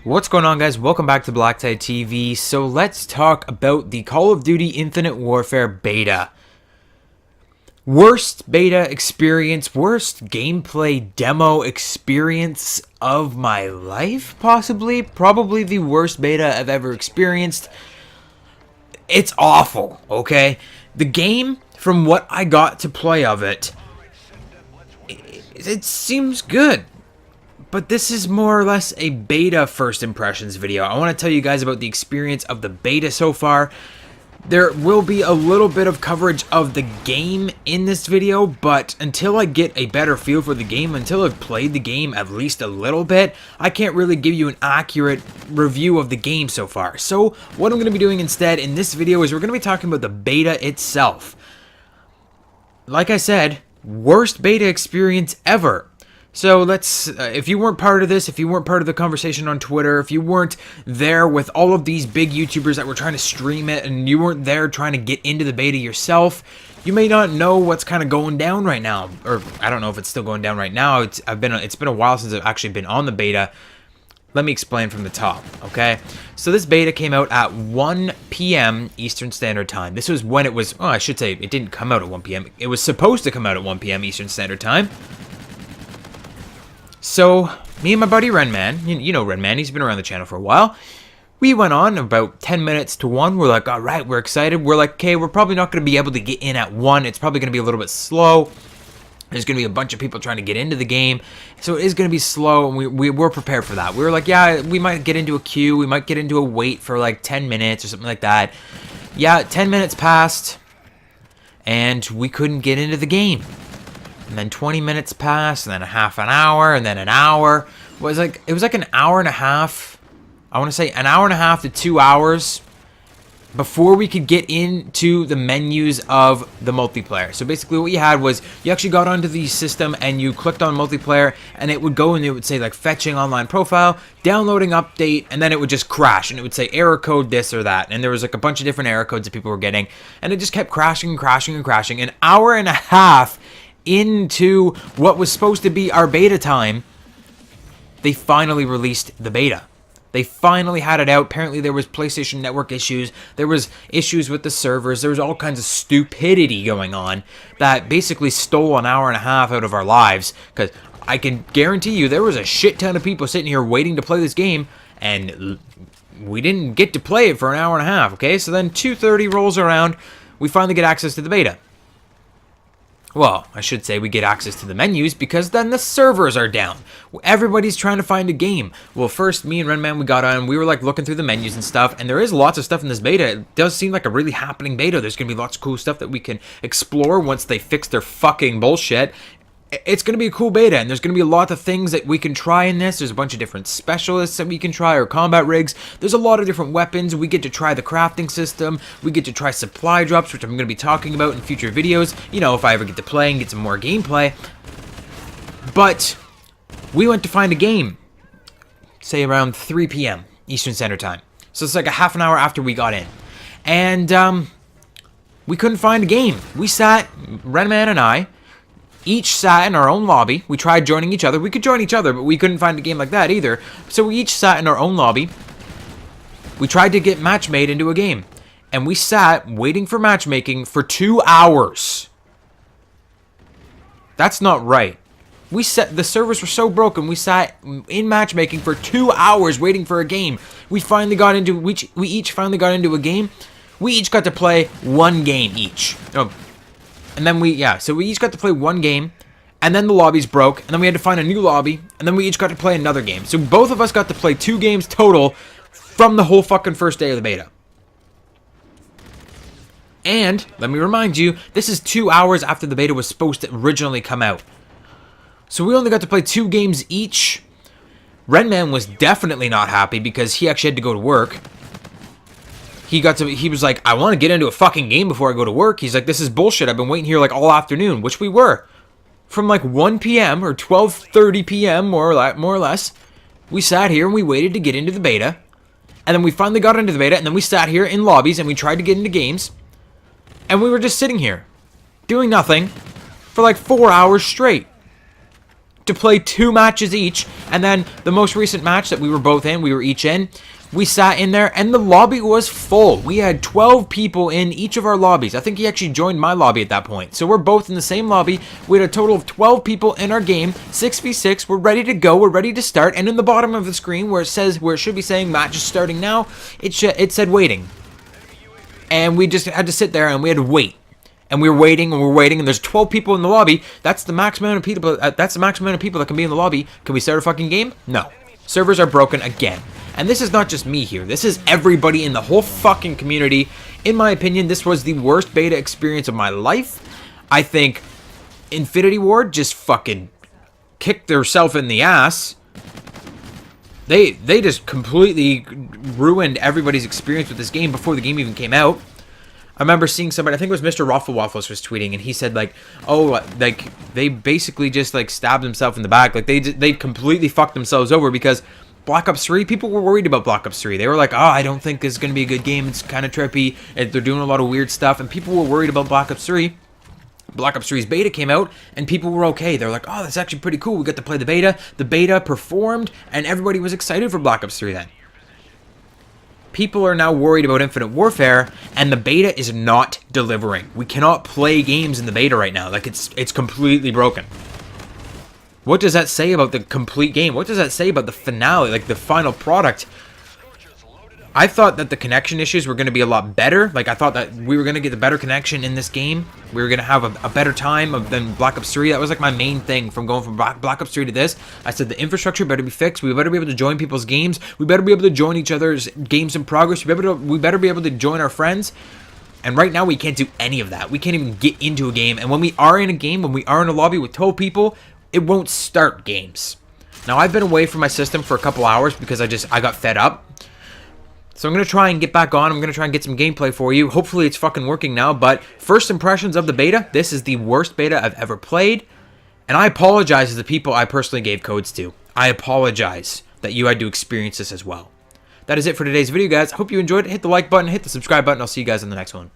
What's going on, guys? Welcome back to BlackTideTV. So let's talk about the Call of Duty Infinite Warfare beta. Worst beta experience, worst gameplay demo experience of my life, possibly. Probably the worst beta I've ever experienced. It's awful, okay? The game, from what I got to play of it, it seems good. But this is more or less a beta first impressions video. I want to tell you guys about the experience of the beta so far. There will be a little bit of coverage of the game in this video, but until I get a better feel for the game, until I've played the game at least a little bit, I can't really give you an accurate review of the game so far. So what I'm going to be doing instead in this video is we're going to be talking about the beta itself. Like I said, worst beta experience ever. So let's, if you weren't part of this, if you weren't part of the conversation on Twitter, if you weren't there with all of these big YouTubers that were trying to stream it, and you weren't there trying to get into the beta yourself, you may not know what's kind of going down right now. Or I don't know if it's still going down right now. It's been a while since I've actually been on the beta. Let me explain from the top, okay? So this beta came out at 1 p.m. Eastern Standard Time. This was when it was, oh, I should say it didn't come out at 1 p.m. It was supposed to come out at 1 p.m. Eastern Standard Time. So, me and my buddy Renman, you know Renman, he's been around the channel for a while. We went on about 10 minutes to 1. We're like, alright, we're excited. We're like, okay, we're probably not going to be able to get in at 1. It's probably going to be a little bit slow. There's going to be a bunch of people trying to get into the game. So it is going to be slow, and we were prepared for that. We were like, yeah, we might get into a queue. We might get into a wait for like 10 minutes or something like that. Yeah, 10 minutes passed, and we couldn't get into the game. And then 20 minutes passed, and then a half an hour, and then an hour. It was like an hour and a half. I want to say an hour and a half to 2 hours before we could get into the menus of the multiplayer. So basically what you had was you actually got onto the system and you clicked on multiplayer, and it would go and it would say like fetching online profile, downloading update, and then it would just crash and it would say error code this or that. And there was like a bunch of different error codes that people were getting, and it just kept crashing and crashing and crashing. An hour and a half into what was supposed to be our beta time, they finally released the beta. They finally had it out. Apparently there was PlayStation Network issues. There was issues with the servers. There was all kinds of stupidity going on that basically stole an hour and a half out of our lives. Because I can guarantee you there was a shit ton of people sitting here waiting to play this game, and we didn't get to play it for an hour and a half, okay? So then 2:30 rolls around. We finally get access to the beta. Well, I should say we get access to the menus, because then the servers are down. Everybody's trying to find a game. Well, first, me and Renman, we got on, we were like looking through the menus and stuff, and there is lots of stuff in this beta. It does seem like a really happening beta. There's going to be lots of cool stuff that we can explore once they fix their fucking bullshit. It's going to be a cool beta, and there's going to be a lot of things that we can try in this. There's a bunch of different specialists that we can try, or combat rigs. There's a lot of different weapons. We get to try the crafting system. We get to try supply drops, which I'm going to be talking about in future videos, you know, if I ever get to play and get some more gameplay. But we went to find a game, say around 3 p.m. Eastern Standard Time. So it's like a half an hour after we got in. And we couldn't find a game. We sat, Renman and I, each sat in our own lobby. We tried joining each other. We could join each other, but we couldn't find a game like that either. So we each sat in our own lobby. We tried to get match made into a game. And we sat waiting for matchmaking for 2 hours. That's not right. The servers were so broken, we sat in matchmaking for 2 hours waiting for a game. We each finally got into a game. We each got to play one game each. And then so we each got to play one game, and then the lobbies broke, and then we had to find a new lobby, and then we each got to play another game. So both of us got to play 2 games total from the whole fucking first day of the beta. And, let me remind you, this is 2 hours after the beta was supposed to originally come out. So we only got to play 2 games each. Renman was definitely not happy because he actually had to go to work. He was like, I want to get into a fucking game before I go to work. He's like, this is bullshit. I've been waiting here like all afternoon, which we were. From like 1 p.m. or 12:30 p.m. more or less, we sat here and we waited to get into the beta. And then we finally got into the beta, and then we sat here in lobbies and we tried to get into games. And we were just sitting here, doing nothing, for like 4 hours straight. to play 2 matches each, and then the most recent match that we were both in, we were each in, we sat in there, and the lobby was full. We had 12 people in each of our lobbies. I think he actually joined my lobby at that point. So we're both in the same lobby. We had a total of 12 people in our game, 6v6. We're ready to go. We're ready to start. And in the bottom of the screen where it should be saying match is starting now, it said waiting. And we just had to sit there and we had to wait. And we were waiting and we're waiting, and there's 12 people in the lobby. That's the maximum amount of people. That's the maximum amount of people that can be in the lobby. Can we start a fucking game? No. Servers are broken again. And this is not just me here. This is everybody in the whole fucking community. In my opinion, this was the worst beta experience of my life. I think Infinity Ward just fucking kicked themselves in the ass. They just completely ruined everybody's experience with this game before the game even came out. I remember seeing somebody, I think it was Mr. Raffle Waffles was tweeting, and he said like, oh, like they basically just like stabbed themselves in the back. Like they completely fucked themselves over because Black Ops 3, people were worried about Black Ops 3. They were like, oh, I don't think this is going to be a good game. It's kind of trippy. And they're doing a lot of weird stuff. And people were worried about Black Ops 3. Black Ops 3's beta came out, and people were okay. They're like, oh, that's actually pretty cool. We got to play the beta. The beta performed, and everybody was excited for Black Ops 3 then. People are now worried about Infinite Warfare, and the beta is not delivering. We cannot play games in the beta right now. Like, it's completely broken. What does that say about the complete game? What does that say about the finale, like the final product? I thought that the connection issues were going to be a lot better. Like, I thought that we were going to get the better connection in this game. We were going to have a better time than Black Ops 3. That was like my main thing from going from Black Ops 3 to this. I said the infrastructure better be fixed. We better be able to join people's games. We better be able to join each other's games in progress. We better be able to join our friends. And right now, we can't do any of that. We can't even get into a game. And when we are in a game, when we are in a lobby with 12 people, it won't start games. Now, I've been away from my system for a couple hours because I got fed up. So I'm going to try and get back on. I'm going to try and get some gameplay for you. Hopefully it's fucking working now. But first impressions of the beta, this is the worst beta I've ever played. And I apologize to the people I personally gave codes to. I apologize that you had to experience this as well. That is it for today's video, guys. I hope you enjoyed it. Hit the like button, hit the subscribe button. I'll see you guys in the next one.